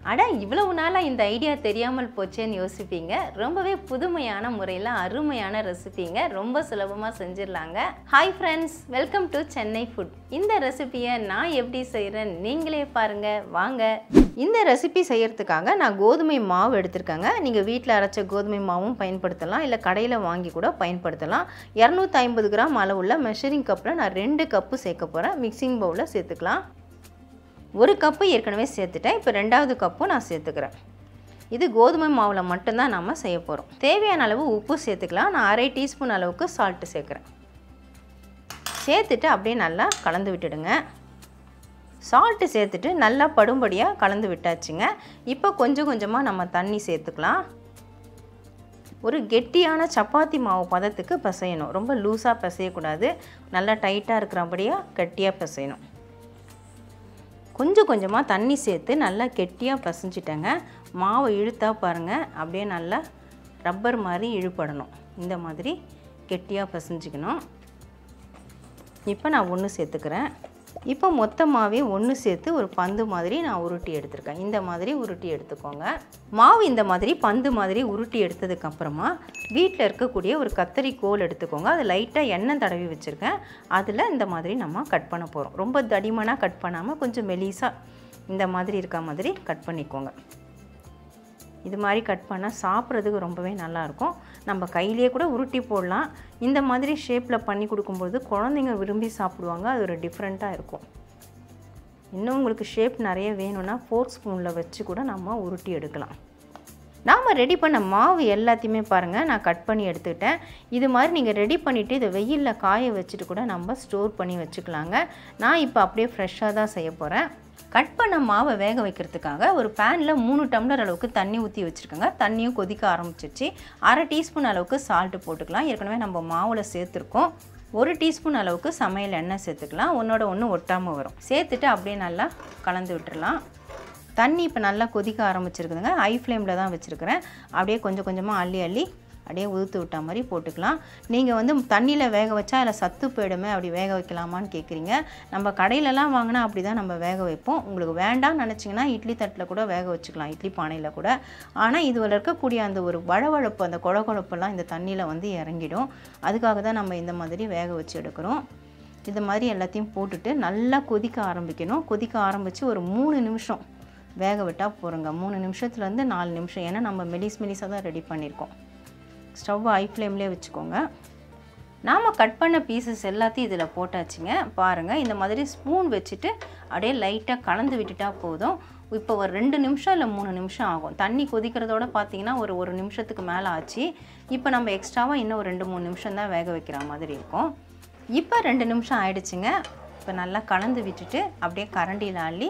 அட இவ்வளவு நாளா இந்த ஐடியா தெரியாமல் போச்சேன்னு யோசிப்பீங்க. ரொம்பவே புதுமையான முறையில் அருமையான ரெசிபிங்க. ரொம்ப சுலபமாக செஞ்சிடலாங்க. Hi friends, welcome to Chennai food. இந்த ரெசிபியை நான் எப்படி செய்கிறேன் நீங்களே பாருங்கள் வாங்க. இந்த ரெசிபி செய்கிறதுக்காக நான் கோதுமை மாவு எடுத்திருக்கேங்க. நீங்கள் வீட்டில் அரைச்ச கோதுமை மாவும் பயன்படுத்தலாம், இல்லை கடையில் வாங்கி கூட பயன்படுத்தலாம். 250 கிராம் அளவுள்ள மெஷரிங் கப்பில் நான் 2 கப்பு சேர்க்க போகிறேன். மிக்சிங் பவுலில் சேர்த்துக்கலாம். 1 கப்பு ஏற்கனவே சேர்த்துட்டேன். இப்போ 2வது கப்பும் நான் சேர்த்துக்கிறேன். இது கோதுமை மாவில் மட்டும்தான் நம்ம செய்ய போகிறோம். தேவையான அளவு உப்பு சேர்த்துக்கலாம். நான் 1/2 டீஸ்பூன் அளவுக்கு சால்ட்டு சேர்க்குறேன். சேர்த்துட்டு அப்படியே நல்லா கலந்து விட்டுடுங்க. சால்ட்டு சேர்த்துட்டு நல்லா படும்படியாக கலந்து விட்டாச்சுங்க. இப்போ கொஞ்சம் கொஞ்சமாக நம்ம தண்ணி சேர்த்துக்கலாம். ஒரு கெட்டியான சப்பாத்தி மாவு பதத்துக்கு பிசையணும். ரொம்ப லூஸாக பிசையக்கூடாது, நல்லா டைட்டாக இருக்கிறபடியாக கெட்டியாக பிசையணும். கொஞ்சம் கொஞ்சமாக தண்ணி சேர்த்து நல்லா கெட்டியாக பிசைஞ்சிட்டேங்க. மாவை இழுத்தா பாருங்கள், அப்படியே நல்லா ரப்பர் மாதிரி இழுப்படணும். இந்த மாதிரி கெட்டியாக பிசைஞ்சிக்கணும். இப்போ நான் 1 சேர்த்துக்கிறேன். இப்போ மொத்தமாகவே 1 சேர்த்து ஒரு பந்து மாதிரி நான் உருட்டி எடுத்துருக்கேன். இந்த மாதிரி உருட்டி எடுத்துக்கோங்க. மாவு இந்த மாதிரி பந்து மாதிரி உருட்டி எடுத்ததுக்கப்புறமா வீட்டில் இருக்கக்கூடிய ஒரு கத்தரிக்கோல் எடுத்துக்கோங்க. அது லைட்டாக எண்ணெய் தடவி வச்சுருக்கேன். அதில் இந்த மாதிரி நம்ம கட் பண்ண போகிறோம். ரொம்ப தடிமனாக கட் பண்ணாமல் கொஞ்சம் மெலிசாக இந்த மாதிரி இருக்க மாதிரி கட் பண்ணிக்கோங்க. இது மாதிரி கட் பண்ணால் சாப்பிட்றதுக்கு ரொம்பவே நல்லாயிருக்கும். நம்ம கையிலேயே கூட உருட்டி போடலாம். இந்த மாதிரி ஷேப்பில் பண்ணி கொடுக்கும்போது குழந்தைங்க விரும்பி சாப்பிடுவாங்க. அது ஒரு டிஃப்ரெண்ட்டாக இருக்கும். இன்னும் உங்களுக்கு ஷேப் நிறைய வேணும்னா ஃபோர்க் ஸ்பூனில் வச்சு கூட நம்ம உருட்டி எடுக்கலாம். நாம் ரெடி பண்ண மாவு எல்லாத்தையுமே பாருங்கள் நான் கட் பண்ணி எடுத்துக்கிட்டேன். இது மாதிரி நீங்கள் ரெடி பண்ணிவிட்டு இதை வெயிலில் காய வச்சுட்டு கூட நம்ம ஸ்டோர் பண்ணி வச்சுக்கலாங்க. நான் இப்போ அப்படியே ஃப்ரெஷ்ஷாக தான் செய்ய போகிறேன். கட் பண்ண மாவை வேக வைக்கிறதுக்காக ஒரு பேனில் 3 டம்ளர் அளவுக்கு தண்ணி ஊற்றி வச்சுருக்கோங்க. தண்ணியும் கொதிக்க ஆரம்பிச்சிருச்சு. 1/2 டீஸ்பூன் அளவுக்கு சால்ட்டு போட்டுக்கலாம். ஏற்கனவே நம்ம மாவில் சேர்த்துருக்கோம். 1 டீஸ்பூன் அளவுக்கு சமையல் எண்ணெய் சேர்த்துக்கலாம். ஒன்றோட ஒன்று ஒட்டாமல் வரும். சேர்த்துட்டு அப்படியே நல்லா கலந்து விட்டுடலாம். தண்ணி இப்போ நல்லா கொதிக்க ஆரம்பிச்சிருக்குதுங்க. ஹை ஃப்ளேமில் தான் வச்சுருக்கிறேன். அப்படியே கொஞ்சம் கொஞ்சமாக அள்ளி அப்படியே உதுத்து விட்ட மாதிரி போட்டுக்கலாம். நீங்கள் வந்து தண்ணியில் வேக வச்சா அதில் சத்து போயிடுமே, அப்படி வேக வைக்கலாமான்னு கேட்குறீங்க. நம்ம கடையிலலாம் வாங்கினா அப்படி தான் நம்ம வேக வைப்போம். உங்களுக்கு வேண்டாம்னு நினச்சிங்கன்னா இட்லி தட்டில் கூட வேக வச்சுக்கலாம், இட்லி பானையில் கூட. ஆனால் இதில் இருக்கக்கூடிய அந்த ஒரு வழவழப்பு, அந்த கொழப்பெல்லாம் இந்த தண்ணியில் வந்து இறங்கிடும். அதுக்காக தான் நம்ம இந்த மாதிரி வேக வச்சு எடுக்கிறோம். இது மாதிரி எல்லாத்தையும் போட்டுட்டு நல்லா கொதிக்க ஆரம்பிக்கணும். கொதிக்க ஆரம்பித்து ஒரு 3 நிமிஷம் வேக விட்டால் போகிறோங்க. 3 நிமிஷத்துலேருந்து 4 நிமிஷம். ஏன்னா நம்ம மெலிசாக தான் ரெடி பண்ணியிருக்கோம். ஸ்டவ் ஹை ஃப்ளேம்லேயே வச்சுக்கோங்க. நாம் கட் பண்ண பீசஸ் எல்லாத்தையும் இதில் போட்டாச்சுங்க. பாருங்கள், இந்த மாதிரி ஸ்பூன் வச்சுட்டு அப்படியே லைட்டாக கலந்து விட்டுட்டா போதும். இப்போ ஒரு 2 நிமிஷம் இல்லை 3 நிமிஷம் ஆகும். தண்ணி கொதிக்கிறதோட பார்த்தீங்கன்னா ஒரு 1 நிமிஷத்துக்கு மேலே ஆச்சு. இப்போ நம்ம எக்ஸ்ட்ராவாக இன்னும் ஒரு 2-3 நிமிஷம் தான் வேக வைக்கிற மாதிரி இருக்கும். இப்போ 2 நிமிஷம் ஆயிடுச்சுங்க. இப்போ நல்லா கலந்து விட்டுட்டு அப்படியே கரண்டியில் அள்ளி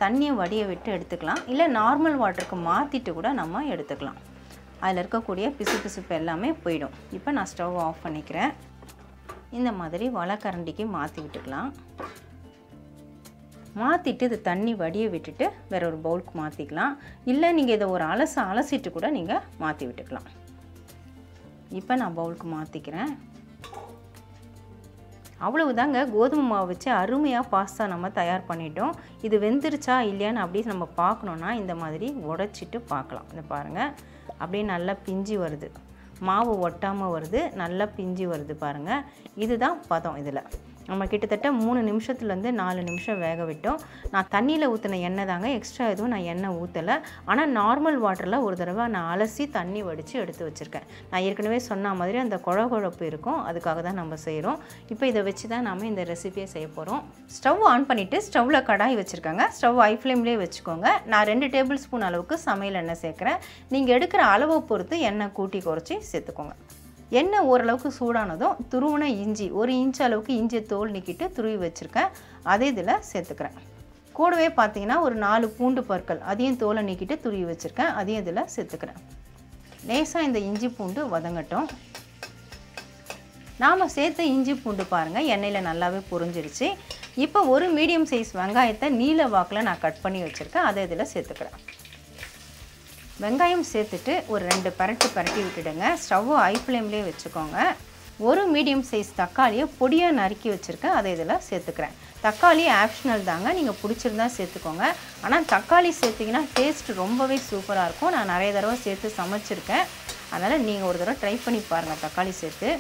தண்ணியை வடிய விட்டு எடுத்துக்கலாம். இல்லை நார்மல் வாட்டருக்கு மாற்றிட்டு கூட நம்ம எடுத்துக்கலாம். அதில் இருக்கக்கூடிய பிசுப்பு எல்லாமே போயிடும். இப்போ நான் ஸ்டவ் ஆஃப் பண்ணிக்கிறேன். இந்த மாதிரி வலைக்கரண்டிக்கு மாற்றி விட்டுக்கலாம். மாற்றிட்டு இது தண்ணி வடிய விட்டுட்டு வேற ஒரு பவுலுக்கு மாற்றிக்கலாம். இல்லை நீங்கள் இதை ஒரு அலசிட்டு கூட நீங்கள் மாற்றி விட்டுக்கலாம். இப்போ நான் பவுலுக்கு மாற்றிக்கிறேன். அவ்வளவுதாங்க, கோதுமை மாவு வச்சு அருமையாக பாஸ்தா நம்ம தயார் பண்ணிட்டோம். இது வெந்துருச்சா இல்லையான்னு அப்படி நம்ம பார்க்கணுன்னா இந்த மாதிரி உடைச்சிட்டு பார்க்கலாம். இதை பாருங்கள், அப்படியே நல்லா பிஞ்சு வருது. மாவு ஒட்டாமல் வருது, நல்லா பிஞ்சு வருது பாருங்கள். இதுதான் பதம். இதில் நம்ம கிட்டத்தட்ட 3 நிமிஷத்துலேருந்து 4 நிமிஷம் வேக விட்டோம். நான் தண்ணியில் ஊற்றின எண்ணெய் தாங்க, எக்ஸ்ட்ரா எதுவும் நான் எண்ணெய் ஊற்றலை. ஆனால் நார்மல் வாட்டரில் ஒரு தடவை நான் அலசி தண்ணி வடித்து எடுத்து வச்சுருக்கேன். நான் ஏற்கனவே சொன்ன மாதிரி அந்த குழப்பு இருக்கும், அதுக்காக தான் நம்ம செய்கிறோம். இப்போ இதை வச்சு தான் நம்ம இந்த ரெசிபியை செய்ய போகிறோம். ஸ்டவ் ஆன் பண்ணிவிட்டு ஸ்டவ்வில் கடாய் வச்சுருக்காங்க. ஸ்டவ் ஹை ஃப்ளேம்லேயே வச்சுக்கோங்க. நான் 2 டேபிள் ஸ்பூன் அளவுக்கு சமையல் எண்ணெய் சேர்க்குறேன். நீங்கள் எடுக்கிற அளவை பொறுத்து எண்ணெய் கூட்டி குறைச்சி சேர்த்துக்கோங்க. எண்ணெய் ஓரளவுக்கு சூடானதும் துருவின இஞ்சி 1 இன்ச் அளவுக்கு இஞ்சி தோல் நீக்கிட்டு துருவி வச்சுருக்கேன். அதே இதில் சேர்த்துக்கிறேன். கூடவே பார்த்தீங்கன்னா ஒரு 4 பூண்டு பற்கள், அதையும் தோலை நீக்கிட்டு துருவி வச்சுருக்கேன். அதையும் இதில் சேர்த்துக்கிறேன். லேசாக இந்த இஞ்சி பூண்டு வதங்கட்டும். நாம் சேர்த்த இஞ்சி பூண்டு பாருங்கள் எண்ணெயில் நல்லாவே பொரிஞ்சிருச்சு. இப்போ ஒரு மீடியம் சைஸ் வெங்காயத்தை நீல வாக்கில் நான் கட் பண்ணி வச்சுருக்கேன். அதை இதில் சேர்த்துக்கிறேன். வெங்காயம் சேர்த்துட்டு ஒரு 2 பரட்டி விட்டுடுங்க. ஸ்டவ் ஹை ஃப்ளேம்லேயே வச்சுக்கோங்க. ஒரு மீடியம் சைஸ் தக்காளியை பொடியாக நறுக்கி வச்சுருக்கேன், அதை இதில் சேர்த்துக்கிறேன். தக்காளி ஆப்ஷனல் தாங்க, நீங்கள் பிடிச்சிருந்தா சேர்த்துக்கோங்க. ஆனால் தக்காளி சேர்த்திங்கன்னா டேஸ்ட் ரொம்பவே சூப்பராக இருக்கும். நான் நிறைய தடவை சேர்த்து சமைச்சிருக்கேன், அதனால் நீங்கள் ஒரு தடவை ட்ரை பண்ணி பாருங்கள் தக்காளி சேர்த்து.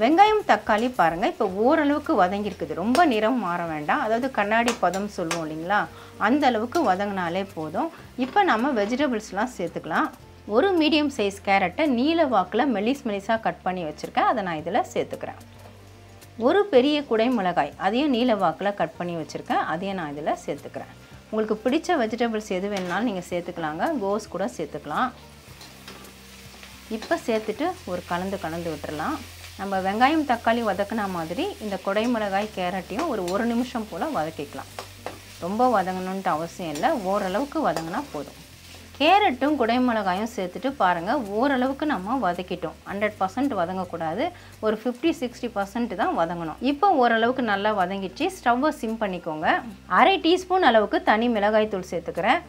வெங்காயம் தக்காளி பாருங்கள் இப்போ ஓரளவுக்கு வதங்கியிருக்குது, ரொம்ப நிறம் மாற வேண்டாம். அதாவது கண்ணாடி பதம் சொல்லுவோம் இல்லைங்களா, அந்த அளவுக்கு வதங்கினாலே போதும். இப்போ நம்ம வெஜிடபிள்ஸ்லாம் சேர்த்துக்கலாம். ஒரு மீடியம் சைஸ் கேரட்டை நீல வாக்கில் மெலிஸாக கட் பண்ணி வச்சுருக்கேன், அதை நான் இதில் சேர்த்துக்கிறேன். ஒரு பெரிய குடை மிளகாய், அதையும் நீல வாக்கில் கட் பண்ணி வச்சுருக்கேன், அதையும் நான் இதில் சேர்த்துக்கிறேன். உங்களுக்கு பிடிச்ச வெஜிடபிள்ஸ் எது வேணுனாலும் நீங்கள் சேர்த்துக்கலாங்க, கோஸ் கூட சேர்த்துக்கலாம். இப்போ சேர்த்துட்டு ஒரு கலந்து விட்டுறலாம். நம்ம வெங்காயம் தக்காளி வதக்கின மாதிரி இந்த குடை மிளகாய் கேரட்டையும் ஒரு 1 நிமிஷம் போல் வதக்கிக்கலாம். ரொம்ப வதங்கணுன்ட்டு அவசியம் இல்லை, ஓரளவுக்கு வதங்கினா போதும். கேரட்டும் குடை மிளகாயும் சேர்த்துட்டு பாருங்கள், ஓரளவுக்கு நம்ம வதக்கிட்டோம். 100% வதங்கக்கூடாது, ஒரு 50-60% தான் வதங்கணும். இப்போ ஓரளவுக்கு நல்லா வதங்கிச்சு. ஸ்டவ்வை சிம் பண்ணிக்கோங்க. அரை டீஸ்பூன் அளவுக்கு தனி மிளகாய் தூள் சேர்த்துக்கிறேன்.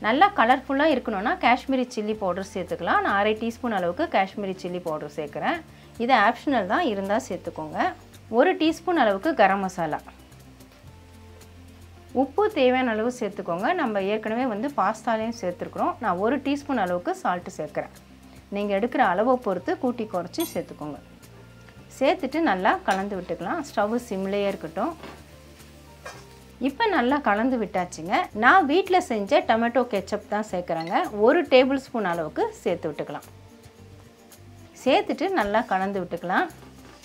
நல்லா கலர்ஃபுல்லாக இருக்கணும்னா காஷ்மீரி சில்லி பவுடர் சேர்த்துக்கலாம். நான் அரை டீஸ்பூன் அளவுக்கு காஷ்மீரி சில்லி பவுடர் சேர்க்குறேன். இது ஆப்ஷனல் தான், இருந்தால் சேர்த்துக்கோங்க. ஒரு டீஸ்பூன் அளவுக்கு கரம் மசாலா. உப்பு தேவையான அளவு சேர்த்துக்கோங்க. நம்ம ஏற்கனவே பாஸ்தாலையும் சேர்த்துருக்குறோம். நான் ஒரு டீஸ்பூன் அளவுக்கு சால்ட்டு சேர்க்குறேன். நீங்கள் எடுக்கிற அளவை பொறுத்து கூட்டி குறைச்சி சேர்த்துக்கோங்க. சேர்த்துட்டு நல்லா கலந்து விட்டுக்கலாம். ஸ்டவ் சிம்லேயே இருக்கட்டும். இப்போ நல்லா கலந்து விட்டாச்சுங்க. நான் வீட்டில் செஞ்ச டொமேட்டோ கெச்சப் தான் சேர்க்குறேங்க. 1 டேபிள் ஸ்பூன் அளவுக்கு சேர்த்து விட்டுக்கலாம். சேர்த்துட்டு நல்லா கலந்து விட்டுக்கலாம்.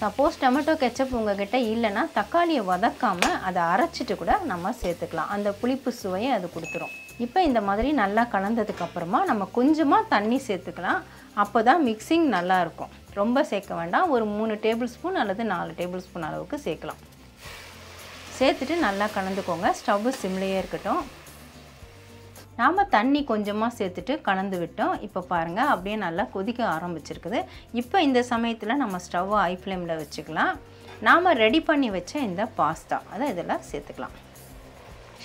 சப்போஸ் டொமேட்டோ கெச்சப் உங்கள்கிட்ட இல்லைன்னா தக்காளியை வதக்காமல் அதை அரைச்சிட்டு கூட நம்ம சேர்த்துக்கலாம். அந்த புளிப்பு சுவையை அது கொடுத்துரும். இப்போ இந்த மாதிரி நல்லா கலந்ததுக்கப்புறமா நம்ம கொஞ்சமாக தண்ணி சேர்த்துக்கலாம். அப்போ தான் மிக்சிங் நல்லாயிருக்கும். ரொம்ப சேர்க்க வேண்டாம், ஒரு 3 டேபிள் ஸ்பூன் அல்லது 4 டேபிள் ஸ்பூன் அளவுக்கு சேர்க்கலாம். சேர்த்துட்டு நல்லா கலந்துக்கோங்க. ஸ்டவ் சிம்லேயே இருக்கட்டும். நாம் தண்ணி கொஞ்சமாக சேர்த்துட்டு கலந்து விட்டோம். இப்போ பாருங்கள் அப்படியே நல்லா கொதிக்க ஆரம்பிச்சிருக்குது. இப்போ இந்த சமயத்தில் நம்ம ஸ்டவ்வை ஹை ஃப்ளேமில் வச்சுக்கலாம். நாம் ரெடி பண்ணி வச்ச இந்த பாஸ்தா அதை இதெல்லாம் சேர்த்துக்கலாம்.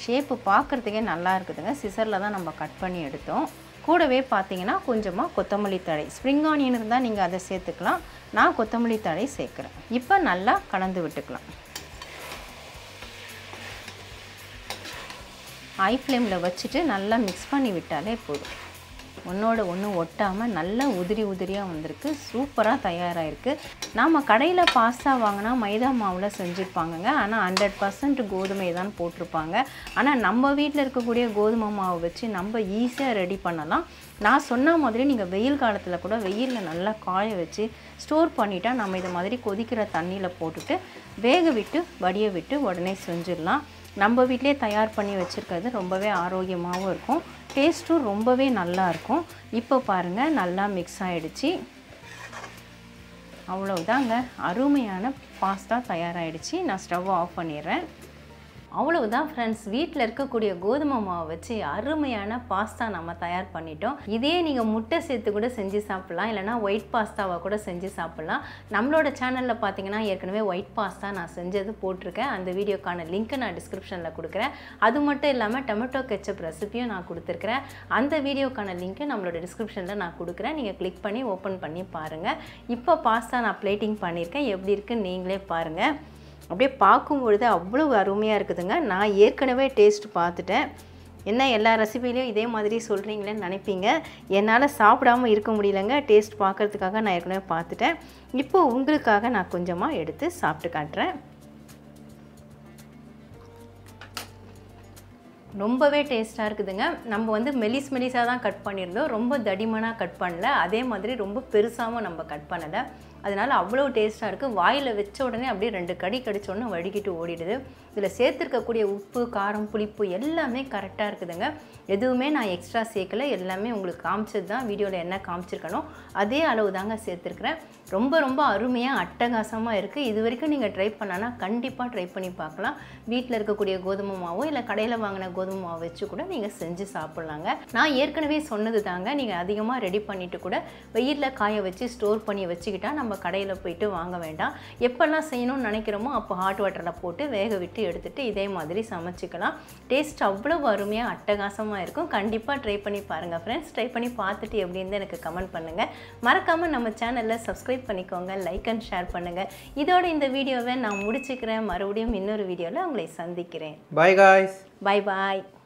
ஷேப்பு பார்க்குறதுக்கே நல்லா இருக்குதுங்க. சிசரில் தான் நம்ம கட் பண்ணி எடுத்தோம். கூடவே பார்த்தீங்கன்னா கொஞ்சமாக கொத்தமல்லி தழை, ஸ்ப்ரிங் ஆனியன் இருந்தால் நீங்கள் அதை சேர்த்துக்கலாம். நான் கொத்தமல்லி தழை சேர்க்குறேன். இப்போ நல்லா கலந்து விட்டுக்கலாம். ஹை ஃப்ளேமில் வச்சுட்டு நல்லா மிக்ஸ் பண்ணி விட்டாலே போதும். ஒன்றோட ஒன்று ஒட்டாமல் நல்லா உதிரியாக வந்திருக்கு. சூப்பராக தயாராகிருக்கு. நாம் கடையில் பாஸ்தா வாங்கினா மைதா மாவில் செஞ்சுருப்பாங்கங்க. ஆனால் 100% கோதுமை தான் போட்டிருப்பாங்க. ஆனால் நம்ம வீட்டில் இருக்கக்கூடிய கோதுமை மாவு வச்சு நம்ம ஈஸியாக ரெடி பண்ணலாம். நான் சொன்ன மாதிரி நீங்கள் வெயில் காலத்தில் கூட வெயிலில் நல்லா காய வச்சு ஸ்டோர் பண்ணிட்டா நம்ம இது மாதிரி கொதிக்கிற தண்ணியில் போட்டுட்டு வேக விட்டு வடிய விட்டு உடனே செஞ்சிடலாம். நம்ம வீட்டிலே தயார் பண்ணி வச்சுருக்கிறது ரொம்பவே ஆரோக்கியமாகவும் இருக்கும், டேஸ்ட்டும் ரொம்பவே நல்லாயிருக்கும். இப்போ பாருங்கள் நல்லா மிக்ஸ் ஆகிடுச்சு. அவ்வளவுதாங்க, அருமையான பாஸ்தா தயாராகிடுச்சு. நான் ஸ்டவ் ஆஃப் பண்ணிடுறேன். அவ்வளவுதான் ஃப்ரெண்ட்ஸ், வீட்டில் இருக்கக்கூடிய கோதுமை மாவை வச்சு அருமையான பாஸ்தா நம்ம தயார் பண்ணிட்டோம். இதே நீங்கள் முட்டை சேர்த்து கூட செஞ்சு சாப்பிட்லாம், இல்லைனா ஒயிட் பாஸ்தாவை கூட செஞ்சு சாப்பிட்லாம். நம்மளோட சேனலில் பார்த்தீங்கன்னா ஏற்கனவே ஒயிட் பாஸ்தா நான் செஞ்சது போட்டிருக்கேன். அந்த வீடியோக்கான லிங்க்கை நான் டிஸ்கிரிப்ஷனில் கொடுக்குறேன். அது மட்டும் இல்லாமல் டொமேட்டோ கெச்சப் ரெசிபியும் நான் கொடுத்துருக்குறேன். அந்த வீடியோக்கான லிங்க்கை நம்மளோட டிஸ்கிரிப்ஷனில் நான் கொடுக்குறேன். நீங்கள் கிளிக் பண்ணி ஓப்பன் பண்ணி பாருங்கள். இப்போ பாஸ்தா நான் பிளேட்டிங் பண்ணியிருக்கேன், எப்படி இருக்குன்னு நீங்களே பாருங்கள். அப்படியே பார்க்கும்பொழுது அவ்வளோ அருமையாக இருக்குதுங்க. நான் ஏற்கனவே டேஸ்ட் பார்த்துட்டேன். என்ன எல்லா ரெசிபிலையும் இதே மாதிரி சொல்கிறீங்களேன்னு நினைப்பீங்க. என்னால் சாப்பிடாமல் இருக்க முடியலங்க, டேஸ்ட் பார்க்குறதுக்காக நான் ஏற்கனவே பார்த்துட்டேன். இப்போது உங்களுக்காக நான் கொஞ்சமாக எடுத்து சாப்பிட்டு காட்டுறேன். ரொம்பவே டேஸ்ட்டாக இருக்குதுங்க. நம்ம மெலிஸாக தான் கட் பண்ணியிருந்தோம், ரொம்ப தடிமனாக கட் பண்ணல, அதே மாதிரி ரொம்ப பெருசாகவும் நம்ம கட் பண்ணலை. அதனால் அவ்வளோ டேஸ்ட்டாக இருக்குது. வாயில் வச்ச உடனே அப்படியே 2 கடி கடிச்சோடனே வடிக்கிட்டு ஓடிடுது. இதில் சேர்த்துருக்கக்கூடிய உப்பு, காரம், புளிப்பு எல்லாமே கரெக்டாக இருக்குதுங்க. எதுவுமே நான் எக்ஸ்ட்ரா சேர்க்கலை, எல்லாமே உங்களுக்கு காமிச்சது தான். வீடியோவில் என்ன காமிச்சிருக்கணும் அதே அளவு தாங்க சேர்த்துருக்குறேன். ரொம்ப ரொம்ப அருமையாக அட்டகாசமாக இருக்குது. இது வரைக்கும் நீங்கள் ட்ரை பண்ணானா கண்டிப்பாக ட்ரை பண்ணி பார்க்கலாம். வீட்டில் இருக்கக்கூடிய கோதுமை மாவோ இல்லை கடையில் வாங்கின கோதுமை மாவு வச்சு கூட நீங்கள் செஞ்சு சாப்பிட்லாங்க. நான் ஏற்கனவே சொன்னது தாங்க, நீங்கள் அதிகமாக ரெடி பண்ணிவிட்டு கூட வெயிலில் காய வச்சு ஸ்டோர் பண்ணி வச்சுக்கிட்டா நம்ம கடையில் போயிட்டு வாங்க வேண்டாம். எப்போல்லாம் செய்யணும்னு நினைக்கிறோமோ அப்போ ஹாட் வாட்டரில் போட்டு வேக விட்டு எடுத்துகிட்டு இதே மாதிரி சமைச்சிக்கலாம். டேஸ்ட் அவ்வளோ அருமையாக அட்டகாசமாக இருக்கும். கண்டிப்பாக ட்ரை பண்ணி பாருங்கள் ஃப்ரெண்ட்ஸ். ட்ரை பண்ணி பார்த்துட்டு எப்படி இருந்து எனக்கு கமெண்ட் பண்ணுங்கள். மறக்காமல் நம்ம சேனலில் சப்ஸ்கிரைப் பண்ணிக்கோங்க, லைக் அண்ட் ஷேர் பண்ணுங்கள். இதோட இந்த வீடியோவை நான் முடிச்சுக்கிறேன். மறுபடியும் இன்னொரு வீடியோவில் உங்களை சந்திக்கிறேன். Bye guys. Bye bye.